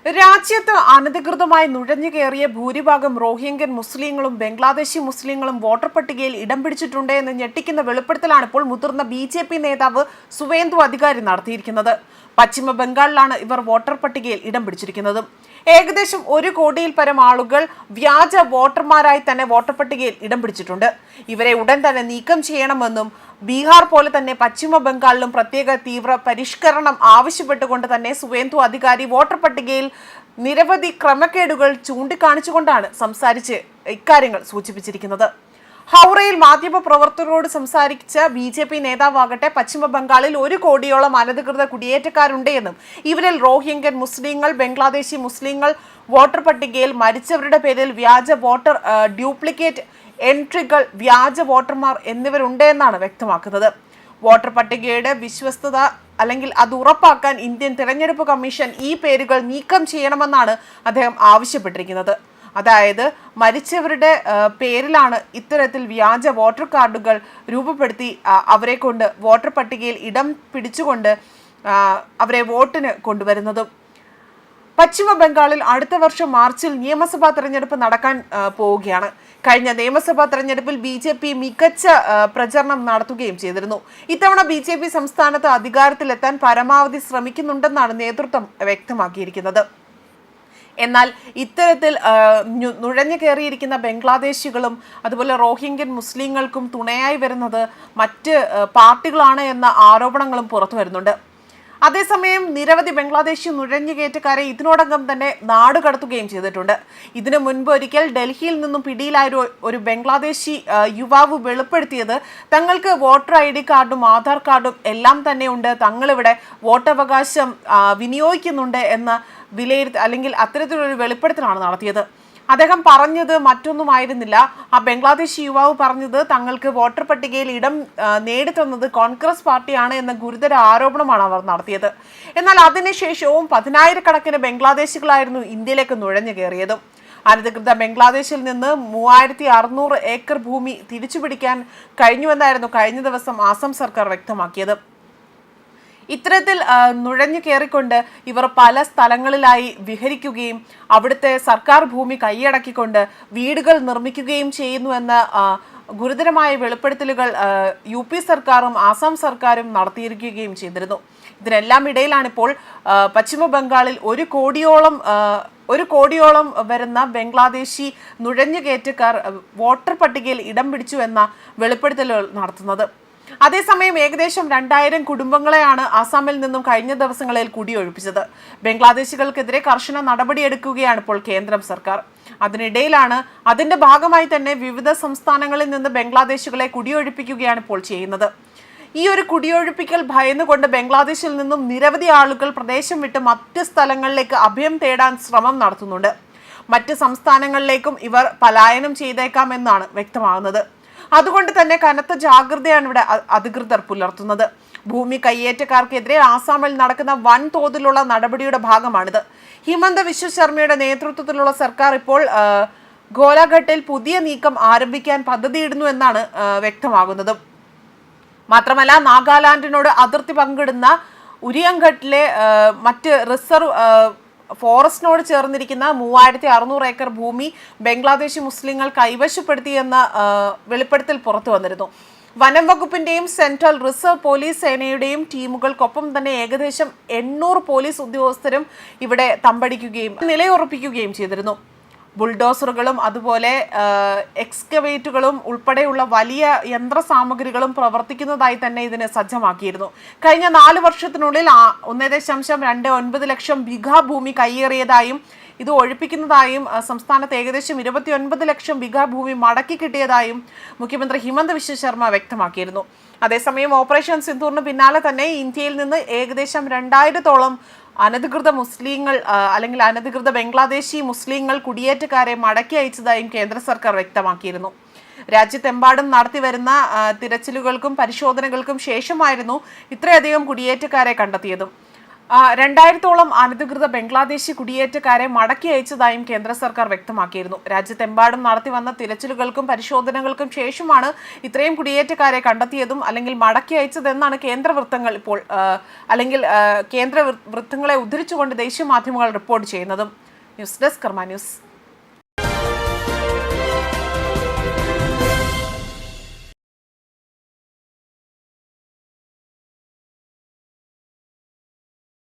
രാജ്യത്ത് അനധികൃതമായി നുഴഞ്ഞുകയറിയ ഭൂരിഭാഗം റോഹിംഗ്യൻ മുസ്ലിങ്ങളും ബംഗ്ലാദേശി മുസ്ലിങ്ങളും വോട്ടർ പട്ടികയിൽ ഇടം പിടിച്ചിട്ടുണ്ട് എന്ന് ഞെട്ടിക്കുന്ന വെളിപ്പെടുത്തലാണ് ഇപ്പോൾ മുതിർന്ന ബി.ജെ.പി. നേതാവ് സുവേന്ദു അധികാരി നടത്തിയിരിക്കുന്നത്. പശ്ചിമ ബംഗാളിലാണ് ഇവർ വോട്ടർ പട്ടികയിൽ ഇടം പിടിച്ചിരിക്കുന്നത്. ഏകദേശം 1 കോടിയിൽ പരം ആളുകൾ വ്യാജ വോട്ടർമാരായി തന്നെ വോട്ടർ പട്ടികയിൽ ഇടം പിടിച്ചിട്ടുണ്ട്. ഇവരെ ഉടൻ തന്നെ നീക്കം ചെയ്യണമെന്നും ബീഹാർ പോലെ തന്നെ പശ്ചിമ ബംഗാളിലും പ്രത്യേക തീവ്ര പരിഷ്കരണം ആവശ്യപ്പെട്ടുകൊണ്ട് തന്നെ സുവേന്ദു അധികാരി വോട്ടർ പട്ടികയിൽ നിരവധി ക്രമക്കേടുകൾ ചൂണ്ടിക്കാണിച്ചുകൊണ്ടാണ് സംസാരിച്ച് ഇക്കാര്യങ്ങൾ സൂചിപ്പിച്ചിരിക്കുന്നത്. ഹൗറയിൽ മാധ്യമപ്രവർത്തകരോട് സംസാരിച്ച ബി.ജെ.പി. നേതാവാകട്ടെ പശ്ചിമ ബംഗാളിൽ 1 കോടിയോളം അനധികൃത കുടിയേറ്റക്കാരുണ്ട് എന്നും ഇവരിൽ റോഹിംഗ്യൻ മുസ്ലിങ്ങൾ, ബംഗ്ലാദേശി മുസ്ലിങ്ങൾ വോട്ടർ പട്ടികയിൽ മരിച്ചവരുടെ പേരിൽ വ്യാജ വോട്ടർ ഡ്യൂപ്ലിക്കേറ്റ് എൻട്രികൾ, വ്യാജ വോട്ടർമാർ എന്നിവരുണ്ട് എന്നാണ് വ്യക്തമാക്കുന്നത്. വോട്ടർ പട്ടികയുടെ വിശ്വസ്തത അല്ലെങ്കിൽ അത് ഉറപ്പാക്കാൻ ഇന്ത്യൻ തിരഞ്ഞെടുപ്പ് കമ്മീഷൻ ഈ പേരുകൾ നീക്കം ചെയ്യണമെന്നാണ് അദ്ദേഹം ആവശ്യപ്പെട്ടിരിക്കുന്നത്. അതായത് മരിച്ചവരുടെ പേരിലാണ് ഇത്തരത്തിൽ വ്യാജ വോട്ടർ കാർഡുകൾ രൂപപ്പെടുത്തി അവരെ കൊണ്ട് വോട്ടർ പട്ടികയിൽ ഇടം പിടിച്ചുകൊണ്ട് അവരെ വോട്ടിന് കൊണ്ടുവരുന്നതും. പശ്ചിമ ബംഗാളിൽ അടുത്ത വർഷം മാർച്ചിൽ നിയമസഭാ തെരഞ്ഞെടുപ്പ് നടക്കാൻ പോവുകയാണ്. കഴിഞ്ഞ നിയമസഭാ തെരഞ്ഞെടുപ്പിൽ ബി.ജെ.പി. മികച്ച പ്രചരണം നടത്തുകയും ചെയ്തിരുന്നു. ഇത്തവണ ബി.ജെ.പി. സംസ്ഥാനത്ത് അധികാരത്തിലെത്താൻ പരമാവധി ശ്രമിക്കുന്നുണ്ടെന്നാണ് നേതൃത്വം വ്യക്തമാക്കിയിരിക്കുന്നത്. എന്നാൽ ഇത്തരത്തിൽ നുഴഞ്ഞു കയറിയിരിക്കുന്ന ബംഗ്ലാദേശികളും അതുപോലെ റോഹിംഗ്യൻ മുസ്ലിങ്ങൾക്കും തുണയായി വരുന്നത് മറ്റ് പാർട്ടികളാണ് എന്ന ആരോപണങ്ങളും പുറത്തു വരുന്നുണ്ട്. അതേസമയം നിരവധി ബംഗ്ലാദേശി നുഴഞ്ഞുകയറ്റക്കാരെ ഇതിനോടകം തന്നെ നാട് കടത്തുകയും ചെയ്തിട്ടുണ്ട്. ഇതിനു മുൻപ് ഒരിക്കൽ ഡൽഹിയിൽ നിന്നും പിടിയിലായ ഒരു ബംഗ്ലാദേശി യുവാവ് വെളിപ്പെടുത്തിയത് തങ്ങൾക്ക് വോട്ടർ ID കാർഡും ആധാർ കാർഡും എല്ലാം തന്നെ ഉണ്ട്, തങ്ങളിവിടെ വോട്ടവകാശം വിനിയോഗിക്കുന്നുണ്ട് എന്ന അല്ലെങ്കിൽ അത്തരത്തിലൊരു വെളിപ്പെടുത്തലാണ് നടത്തിയത്. അദ്ദേഹം പറഞ്ഞത് മറ്റൊന്നുമായിരുന്നില്ല. ആ ബംഗ്ലാദേശി യുവാവ് പറഞ്ഞത് തങ്ങൾക്ക് വോട്ടർ പട്ടികയിൽ ഇടം നേടിത്തന്നത് കോൺഗ്രസ് പാർട്ടിയാണ് എന്ന ഗുരുതര ആരോപണമാണ് അവർ നടത്തിയത്. എന്നാൽ അതിനുശേഷവും 10,000-കണക്കിന് ബംഗ്ലാദേശികളായിരുന്നു ഇന്ത്യയിലേക്ക് നുഴഞ്ഞു കയറിയതും. അനധികൃത ബംഗ്ലാദേശിൽ നിന്ന് 3600 ഏക്കർ ഭൂമി തിരിച്ചുപിടിക്കാൻ കഴിഞ്ഞുവെന്നായിരുന്നു കഴിഞ്ഞ ദിവസം ആസാം സർക്കാർ വ്യക്തമാക്കിയത്. ഇത്തരത്തിൽ നുഴഞ്ഞു കയറിക്കൊണ്ട് ഇവർ പല സ്ഥലങ്ങളിലായി വിഹരിക്കുകയും അവിടുത്തെ സർക്കാർ ഭൂമി കൈയടക്കിക്കൊണ്ട് വീടുകൾ നിർമ്മിക്കുകയും ചെയ്യുന്നുവെന്ന ഗുരുതരമായ വെളിപ്പെടുത്തലുകൾ UP സർക്കാരും ആസാം സർക്കാരും നടത്തിയിരിക്കുകയും ചെയ്തിരുന്നു. ഇതിനെല്ലാം ഇടയിലാണിപ്പോൾ പശ്ചിമ ബംഗാളിൽ 1 കോടിയോളം വരുന്ന ബംഗ്ലാദേശി നുഴഞ്ഞുകയറ്റക്കാർ വോട്ടർ പട്ടികയിൽ ഇടം പിടിച്ചു എന്ന വെളിപ്പെടുത്തലുകൾ നടത്തുന്നത്. അതേസമയം ഏകദേശം 2000 കുടുംബങ്ങളെയാണ് ആസാമിൽ നിന്നും കഴിഞ്ഞ ദിവസങ്ങളിൽ കുടിയൊഴിപ്പിച്ചത്. ബംഗ്ലാദേശികൾക്കെതിരെ കർശന നടപടിയെടുക്കുകയാണ് ഇപ്പോൾ കേന്ദ്രം സർക്കാർ. അതിനിടയിലാണ് അതിന്റെ ഭാഗമായി തന്നെ വിവിധ സംസ്ഥാനങ്ങളിൽ നിന്ന് ബംഗ്ലാദേശികളെ കുടിയൊഴിപ്പിക്കുകയാണ് ഇപ്പോൾ ചെയ്യുന്നത്. ഈ ഒരു കുടിയൊഴിപ്പിക്കൽ ഭയന്നുകൊണ്ട് ബംഗ്ലാദേശിൽ നിന്നും നിരവധി ആളുകൾ പ്രദേശം വിട്ട് മറ്റ് സ്ഥലങ്ങളിലേക്ക് അഭയം തേടാൻ ശ്രമം നടത്തുന്നുണ്ട്. മറ്റ് സംസ്ഥാനങ്ങളിലേക്കും ഇവർ പലായനം ചെയ്തേക്കാമെന്നാണ് വ്യക്തമാകുന്നത്. അതുകൊണ്ട് തന്നെ കനത്ത ജാഗ്രതയാണ് ഇവിടെ അധികൃതർ പുലർത്തുന്നത്. ഭൂമി കയ്യേറ്റക്കാർക്കെതിരെ ആസാമിൽ നടക്കുന്ന വൻതോതിലുള്ള നടപടിയുടെ ഭാഗമാണിത്. ഹിമന്ത വിശ്വ ശർമ്മയുടെ നേതൃത്വത്തിലുള്ള സർക്കാർ ഇപ്പോൾ ഗോലാഘട്ടിൽ പുതിയ നീക്കം ആരംഭിക്കാൻ പദ്ധതിയിടുന്നു എന്നാണ് വ്യക്തമാകുന്നത്. മാത്രമല്ല നാഗാലാൻഡിനോട് അതിർത്തി പങ്കിടുന്ന ഉരിയംഘട്ടിലെ മറ്റ് റിസർവ് ഫോറസ്റ്റിനോട് ചേർന്നിരിക്കുന്ന 3600 ഏക്കർ ഭൂമി ബംഗ്ലാദേശി മുസ്ലിങ്ങൾ കൈവശപ്പെടുത്തിയെന്ന വെളിപ്പെടുത്തൽ പുറത്തു വന്നിരുന്നു. വനം വകുപ്പിന്റെയും സെൻട്രൽ റിസർവ് പോലീസ് സേനയുടെയും ടീമുകൾക്കൊപ്പം തന്നെ ഏകദേശം 800 പോലീസ് ഉദ്യോഗസ്ഥരും ഇവിടെ തമ്പടിക്കുകയും നിലയുറപ്പിക്കുകയും ചെയ്തിരുന്നു. ബുൾഡോസറുകളും അതുപോലെ എക്സ്കവേറ്റുകളും ഉൾപ്പെടെയുള്ള വലിയ യന്ത്രസാമഗ്രികളും പ്രവർത്തിക്കുന്നതായി തന്നെ ഇതിനെ സജ്ജമാക്കിയിരുന്നു. കഴിഞ്ഞ 4 വർഷത്തിനുള്ളിൽ 1.29 ലക്ഷം ബിഘ ഭൂമി കയ്യേറിയതായും ഇത് ഒഴിപ്പിക്കുന്നതായും സംസ്ഥാനത്ത് ഏകദേശം 29 ലക്ഷം ബിഘ ഭൂമി മടക്കി കിട്ടിയതായും മുഖ്യമന്ത്രി ഹിമന്ത വിശ്വ ശർമ്മ വ്യക്തമാക്കിയിരുന്നു. അതേസമയം ഓപ്പറേഷൻ സിന്ദൂറിന് പിന്നാലെ തന്നെ ഇന്ത്യയിൽ നിന്ന് ഏകദേശം 2000-ഓളം അനധികൃത മുസ്ലിങ്ങൾ അല്ലെങ്കിൽ അനധികൃത ബംഗ്ലാദേശി മുസ്ലിങ്ങൾ കുടിയേറ്റക്കാരെ മടക്കി അയച്ചതായും കേന്ദ്ര സർക്കാർ വ്യക്തമാക്കിയിരുന്നു. രാജ്യത്തെമ്പാടും നടത്തിവരുന്ന തിരച്ചിലുകൾക്കും പരിശോധനകൾക്കും ശേഷമായിരുന്നു ഇത്രയധികം കുടിയേറ്റക്കാരെ കണ്ടെത്തിയതും. രണ്ടായിരത്തോളം അനധികൃത ബംഗ്ലാദേശി കുടിയേറ്റക്കാരെ മടക്കി അയച്ചതായും കേന്ദ്ര സർക്കാർ വ്യക്തമാക്കിയിരുന്നു. രാജ്യത്തെമ്പാടും നടത്തി വന്ന തിരച്ചിലുകൾക്കും പരിശോധനകൾക്കും ശേഷമാണ് ഇത്രയും കുടിയേറ്റക്കാരെ കണ്ടെത്തിയതും അല്ലെങ്കിൽ മടക്കി അയച്ചതെന്നാണ് കേന്ദ്ര വൃത്തങ്ങൾ ഇപ്പോൾ അല്ലെങ്കിൽ കേന്ദ്ര വൃത്തങ്ങളെ ഉദ്ധരിച്ചുകൊണ്ട് ദേശീയ മാധ്യമങ്ങൾ റിപ്പോർട്ട് ചെയ്യുന്നതും. ന്യൂസ് ഡെസ്ക് കർമ്മ ന്യൂസ്.